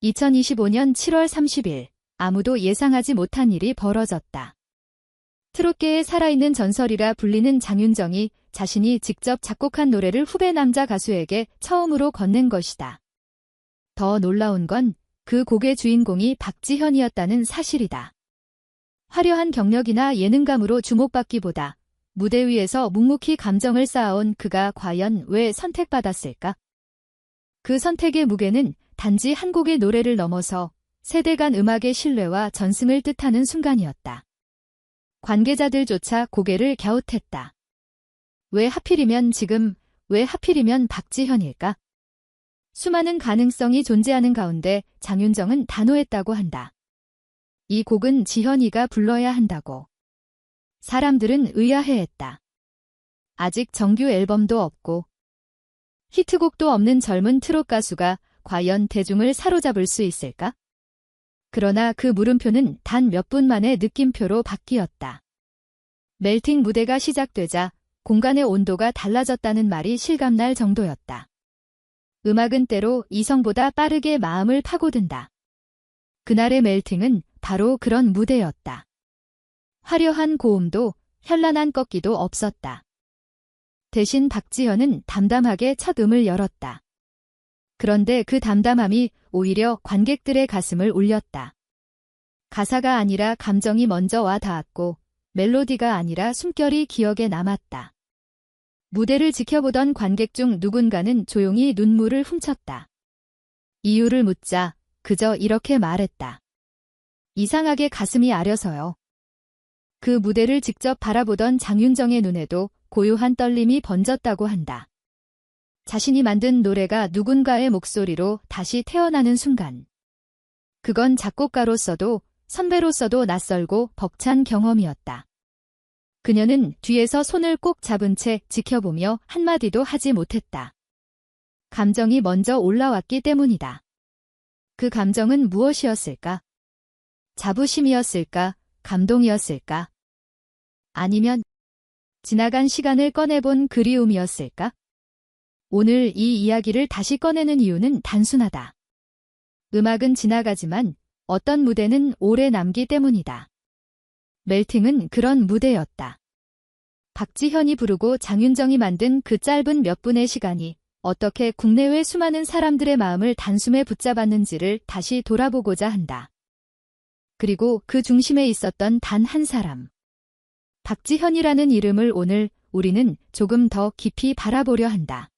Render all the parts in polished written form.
2025년 7월 30일, 아무도 예상하지 못한 일이 벌어졌다. 트롯계의 살아있는 전설이라 불리는 장윤정이 자신이 직접 작곡한 노래를 후배 남자 가수에게 처음으로 건넨 것이다. 더 놀라운 건 그 곡의 주인공이 박지현이었다는 사실이다. 화려한 경력이나 예능감으로 주목받기보다 무대 위에서 묵묵히 감정을 쌓아온 그가 과연 왜 선택받았을까? 그 선택의 무게는 단지 한 곡의 노래를 넘어서 세대 간 음악의 신뢰와 전승을 뜻하는 순간이었다. 관계자들조차 고개를 갸웃했다. 왜 하필이면 지금, 왜 하필이면 박지현일까? 수많은 가능성이 존재하는 가운데 장윤정은 단호했다고 한다. 이 곡은 지현이가 불러야 한다고. 사람들은 의아해했다. 아직 정규 앨범도 없고 히트곡도 없는 젊은 트롯 가수가 과연 대중을 사로잡을 수 있을까? 그러나 그 물음표는 단 몇 분 만에 느낌표로 바뀌었다. 멜팅 무대가 시작되자 공간의 온도가 달라졌다는 말이 실감날 정도였다. 음악은 때로 이성보다 빠르게 마음을 파고든다. 그날의 멜팅은 바로 그런 무대였다. 화려한 고음도 현란한 꺾기도 없었다. 대신 박지현은 담담하게 첫 음을 열었다. 그런데 그 담담함이 오히려 관객들의 가슴을 울렸다. 가사가 아니라 감정이 먼저 와 닿았고 멜로디가 아니라 숨결이 기억에 남았다. 무대를 지켜보던 관객 중 누군가는 조용히 눈물을 훔쳤다. 이유를 묻자 그저 이렇게 말했다. 이상하게 가슴이 아려서요. 그 무대를 직접 바라보던 장윤정의 눈에도 고요한 떨림이 번졌다고 한다. 자신이 만든 노래가 누군가의 목소리로 다시 태어나는 순간. 그건 작곡가로서도 선배로서도 낯설고 벅찬 경험이었다. 그녀는 뒤에서 손을 꼭 잡은 채 지켜보며 한마디도 하지 못했다. 감정이 먼저 올라왔기 때문이다. 그 감정은 무엇이었을까? 자부심이었을까? 감동이었을까? 아니면 지나간 시간을 꺼내본 그리움이었을까? 오늘 이 이야기를 다시 꺼내는 이유는 단순하다. 음악은 지나가지만 어떤 무대는 오래 남기 때문이다. 멜팅은 그런 무대였다. 박지현이 부르고 장윤정이 만든 그 짧은 몇 분의 시간이 어떻게 국내외 수많은 사람들의 마음을 단숨에 붙잡았는지를 다시 돌아보고자 한다. 그리고 그 중심에 있었던 단 한 사람. 박지현이라는 이름을 오늘 우리는 조금 더 깊이 바라보려 한다.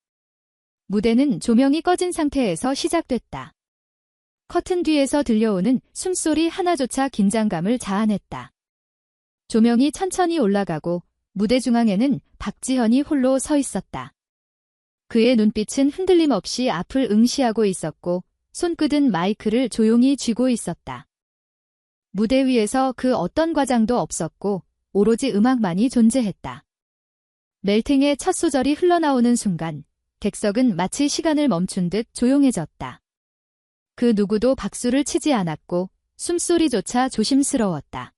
무대는 조명이 꺼진 상태에서 시작됐다. 커튼 뒤에서 들려오는 숨소리 하나조차 긴장감을 자아냈다. 조명이 천천히 올라가고 무대 중앙에는 박지현이 홀로 서 있었다. 그의 눈빛은 흔들림 없이 앞을 응시하고 있었고 손끝은 마이크를 조용히 쥐고 있었다. 무대 위에서 그 어떤 과장도 없었고 오로지 음악만이 존재했다. 멜팅의 첫 소절이 흘러나오는 순간 객석은 마치 시간을 멈춘 듯 조용해졌다. 그 누구도 박수를 치지 않았고 숨소리조차 조심스러웠다.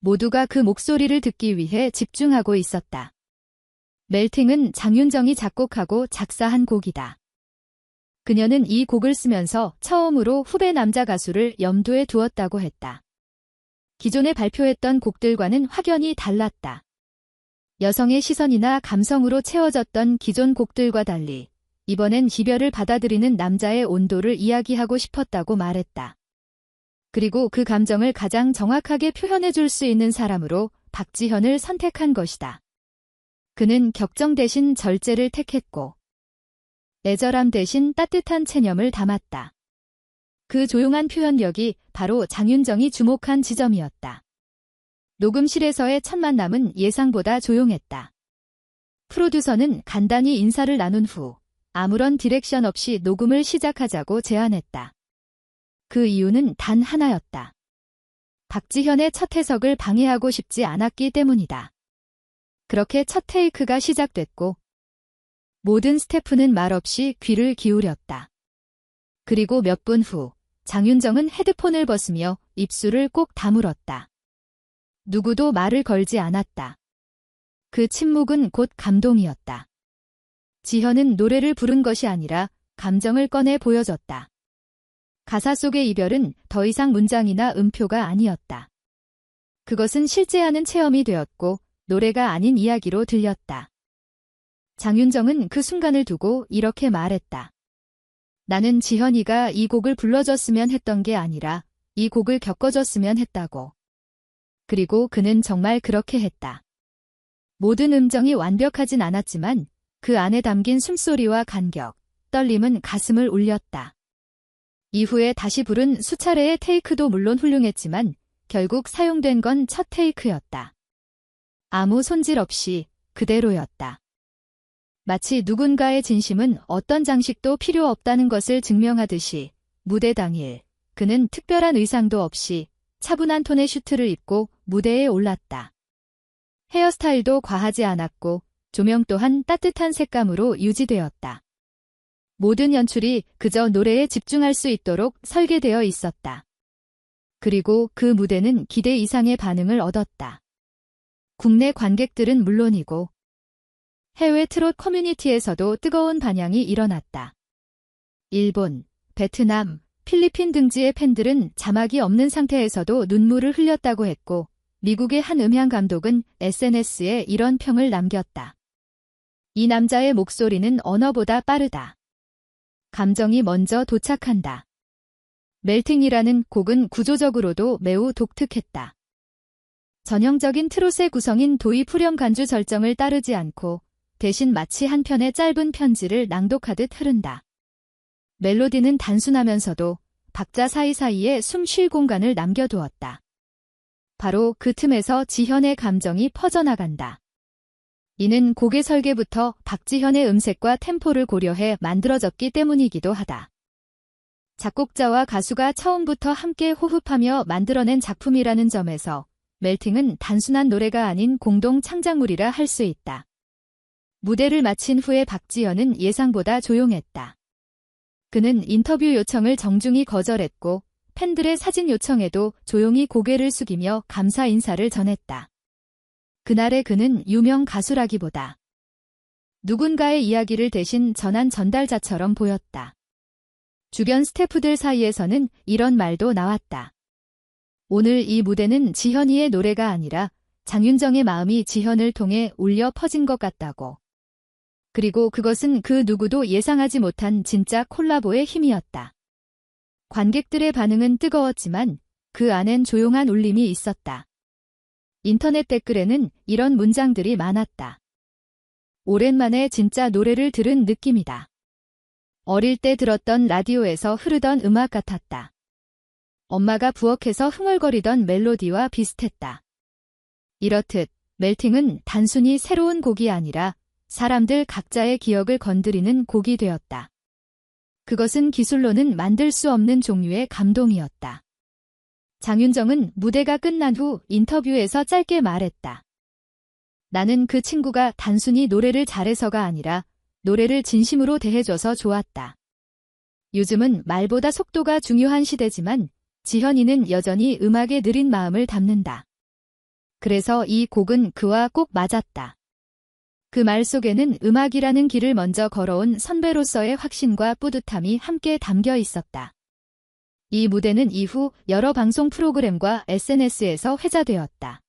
모두가 그 목소리를 듣기 위해 집중하고 있었다. 멜팅은 장윤정이 작곡하고 작사한 곡이다. 그녀는 이 곡을 쓰면서 처음으로 후배 남자 가수를 염두에 두었다고 했다. 기존에 발표했던 곡들과는 확연히 달랐다. 여성의 시선이나 감성으로 채워졌던 기존 곡들과 달리 이번엔 이별을 받아들이는 남자의 온도를 이야기하고 싶었다고 말했다. 그리고 그 감정을 가장 정확하게 표현해 줄 수 있는 사람으로 박지현을 선택한 것이다. 그는 격정 대신 절제를 택했고 애절함 대신 따뜻한 체념을 담았다. 그 조용한 표현력이 바로 장윤정이 주목한 지점이었다. 녹음실에서의 첫 만남은 예상보다 조용했다. 프로듀서는 간단히 인사를 나눈 후 아무런 디렉션 없이 녹음을 시작하자고 제안했다. 그 이유는 단 하나였다. 박지현의 첫 해석을 방해하고 싶지 않았기 때문이다. 그렇게 첫 테이크가 시작됐고 모든 스태프는 말없이 귀를 기울였다. 그리고 몇 분 후 장윤정은 헤드폰을 벗으며 입술을 꼭 다물었다. 누구도 말을 걸지 않았다. 그 침묵은 곧 감동이었다. 지현은 노래를 부른 것이 아니라 감정을 꺼내 보여줬다. 가사 속의 이별은 더 이상 문장이나 음표가 아니었다. 그것은 실제 하는 체험이 되었고 노래가 아닌 이야기로 들렸다. 장윤정은 그 순간을 두고 이렇게 말했다. 나는 지현이가 이 곡을 불러줬으면 했던 게 아니라 이 곡을 겪어줬으면 했다고. 그리고 그는 정말 그렇게 했다. 모든 음정이 완벽하진 않았지만 그 안에 담긴 숨소리와 간격, 떨림은 가슴을 울렸다. 이후에 다시 부른 수차례의 테이크도 물론 훌륭했지만 결국 사용된 건 첫 테이크였다. 아무 손질 없이 그대로였다. 마치 누군가의 진심은 어떤 장식도 필요 없다는 것을 증명하듯이 무대 당일 그는 특별한 의상도 없이 차분한 톤의 슈트를 입고 무대에 올랐다. 헤어스타일도 과하지 않았고 조명 또한 따뜻한 색감으로 유지되었다. 모든 연출이 그저 노래에 집중할 수 있도록 설계되어 있었다. 그리고 그 무대는 기대 이상의 반응을 얻었다. 국내 관객들은 물론이고 해외 트롯 커뮤니티에서도 뜨거운 반향이 일어났다. 일본, 베트남, 필리핀 등지의 팬들은 자막이 없는 상태에서도 눈물을 흘렸다고 했고 미국의 한 음향 감독은 SNS에 이런 평을 남겼다. 이 남자의 목소리는 언어보다 빠르다. 감정이 먼저 도착한다. 멜팅이라는 곡은 구조적으로도 매우 독특했다. 전형적인 트롯의 구성인 도입 후렴 간주 절정을 따르지 않고 대신 마치 한 편의 짧은 편지를 낭독하듯 흐른다. 멜로디는 단순하면서도 박자 사이사이에 숨 쉴 공간을 남겨두었다. 바로 그 틈에서 지현의 감정이 퍼져나간다. 이는 곡의 설계부터 박지현의 음색과 템포를 고려해 만들어졌기 때문이기도 하다. 작곡자와 가수가 처음부터 함께 호흡하며 만들어낸 작품이라는 점에서 멜팅은 단순한 노래가 아닌 공동 창작물이라 할 수 있다. 무대를 마친 후에 박지현은 예상보다 조용했다. 그는 인터뷰 요청을 정중히 거절했고 팬들의 사진 요청에도 조용히 고개를 숙이며 감사 인사를 전했다. 그날의 그는 유명 가수라기보다 누군가의 이야기를 대신 전한 전달자처럼 보였다. 주변 스태프들 사이에서는 이런 말도 나왔다. 오늘 이 무대는 지현이의 노래가 아니라 장윤정의 마음이 지현을 통해 울려 퍼진 것 같다고. 그리고 그것은 그 누구도 예상하지 못한 진짜 콜라보의 힘이었다. 관객들의 반응은 뜨거웠지만 그 안엔 조용한 울림이 있었다. 인터넷 댓글에는 이런 문장들이 많았다. 오랜만에 진짜 노래를 들은 느낌이다. 어릴 때 들었던 라디오에서 흐르던 음악 같았다. 엄마가 부엌에서 흥얼거리던 멜로디와 비슷했다. 이렇듯 멜팅은 단순히 새로운 곡이 아니라 사람들 각자의 기억을 건드리는 곡이 되었다. 그것은 기술로는 만들 수 없는 종류의 감동이었다. 장윤정은 무대가 끝난 후 인터뷰에서 짧게 말했다. 나는 그 친구가 단순히 노래를 잘해서가 아니라 노래를 진심으로 대해줘서 좋았다. 요즘은 말보다 속도가 중요한 시대지만 지현이는 여전히 음악에 느린 마음을 담는다. 그래서 이 곡은 그와 꼭 맞았다. 그 말 속에는 음악이라는 길을 먼저 걸어온 선배로서의 확신과 뿌듯함이 함께 담겨 있었다. 이 무대는 이후 여러 방송 프로그램과 SNS에서 회자되었다.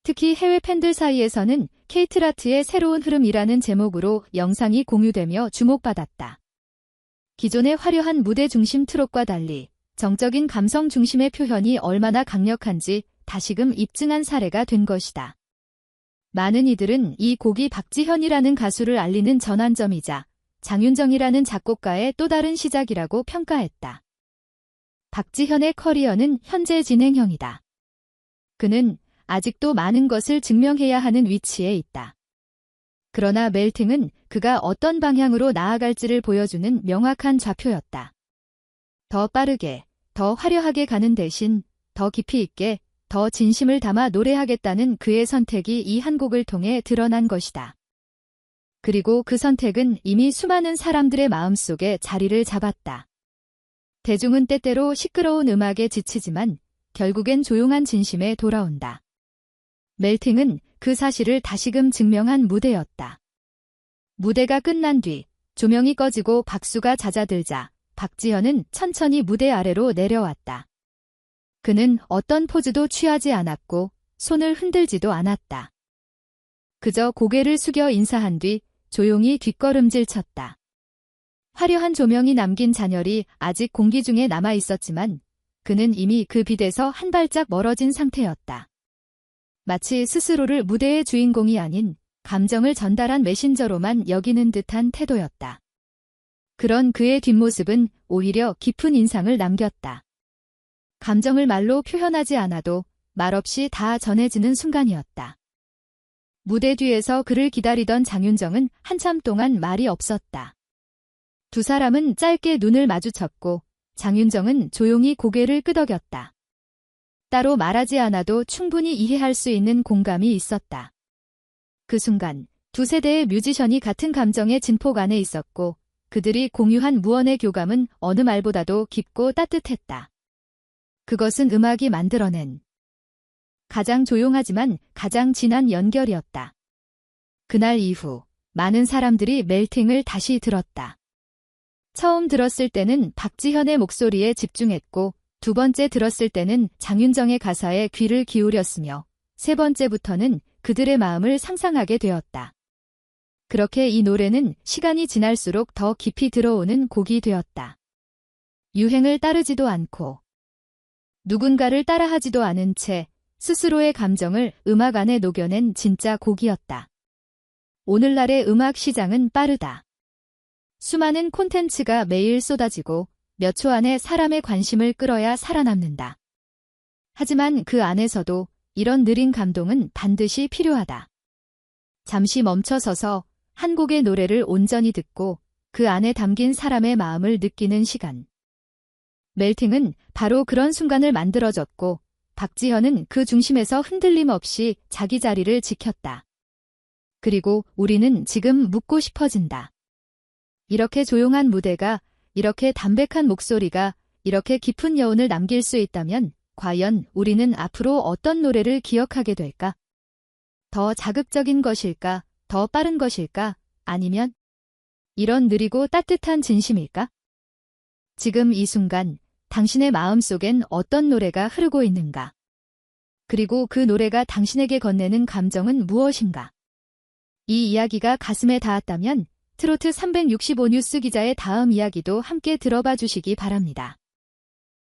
특히 해외 팬들 사이에서는 케이트라트의 새로운 흐름이라는 제목으로 영상이 공유되며 주목받았다. 기존의 화려한 무대 중심 트롯과 달리 정적인 감성 중심의 표현이 얼마나 강력한지 다시금 입증한 사례가 된 것이다. 많은 이들은 이 곡이 박지현이라는 가수를 알리는 전환점이자 장윤정이라는 작곡가의 또 다른 시작이라고 평가했다. 박지현의 커리어는 현재 진행형이다. 그는 아직도 많은 것을 증명해야 하는 위치에 있다. 그러나 멜팅은 그가 어떤 방향으로 나아갈지를 보여주는 명확한 좌표였다. 더 빠르게, 더 화려하게 가는 대신 더 깊이 있게, 더 진심을 담아 노래하겠다는 그의 선택이 이 한 곡을 통해 드러난 것이다. 그리고 그 선택은 이미 수많은 사람들의 마음속에 자리를 잡았다. 대중은 때때로 시끄러운 음악에 지치지만 결국엔 조용한 진심에 돌아온다. 멜팅은 그 사실을 다시금 증명한 무대였다. 무대가 끝난 뒤 조명이 꺼지고 박수가 잦아들자 박지현은 천천히 무대 아래로 내려왔다. 그는 어떤 포즈도 취하지 않았고 손을 흔들지도 않았다. 그저 고개를 숙여 인사한 뒤 조용히 뒷걸음질 쳤다. 화려한 조명이 남긴 잔열이 아직 공기 중에 남아 있었지만 그는 이미 그 빛에서 한 발짝 멀어진 상태였다. 마치 스스로를 무대의 주인공이 아닌 감정을 전달한 메신저로만 여기는 듯한 태도였다. 그런 그의 뒷모습은 오히려 깊은 인상을 남겼다. 감정을 말로 표현하지 않아도 말없이 다 전해지는 순간이었다. 무대 뒤에서 그를 기다리던 장윤정은 한참 동안 말이 없었다. 두 사람은 짧게 눈을 마주쳤고 장윤정은 조용히 고개를 끄덕였다. 따로 말하지 않아도 충분히 이해할 수 있는 공감이 있었다. 그 순간 두 세대의 뮤지션이 같은 감정의 진폭 안에 있었고 그들이 공유한 무언의 교감은 어느 말보다도 깊고 따뜻했다. 그것은 음악이 만들어낸 가장 조용하지만 가장 진한 연결이었다. 그날 이후 많은 사람들이 멜팅을 다시 들었다. 처음 들었을 때는 박지현의 목소리에 집중했고 두 번째 들었을 때는 장윤정의 가사에 귀를 기울였으며 세 번째부터는 그들의 마음을 상상하게 되었다. 그렇게 이 노래는 시간이 지날수록 더 깊이 들어오는 곡이 되었다. 유행을 따르지도 않고 누군가를 따라하지도 않은 채 스스로의 감정을 음악 안에 녹여낸 진짜 곡이었다. 오늘날의 음악 시장은 빠르다. 수많은 콘텐츠가 매일 쏟아지고 몇 초 안에 사람의 관심을 끌어야 살아남는다. 하지만 그 안에서도 이런 느린 감동은 반드시 필요하다. 잠시 멈춰서서 한 곡의 노래를 온전히 듣고 그 안에 담긴 사람의 마음을 느끼는 시간. 멜팅은 바로 그런 순간을 만들어줬고 박지현은 그 중심에서 흔들림 없이 자기 자리를 지켰다. 그리고 우리는 지금 묻고 싶어진다. 이렇게 조용한 무대가, 이렇게 담백한 목소리가, 이렇게 깊은 여운을 남길 수 있다면 과연 우리는 앞으로 어떤 노래를 기억하게 될까? 더 자극적인 것일까? 더 빠른 것일까? 아니면 이런 느리고 따뜻한 진심일까? 지금 이 순간 당신의 마음속엔 어떤 노래가 흐르고 있는가? 그리고 그 노래가 당신에게 건네는 감정은 무엇인가? 이 이야기가 가슴에 닿았다면 트로트 365 뉴스 기자의 다음 이야기도 함께 들어봐 주시기 바랍니다.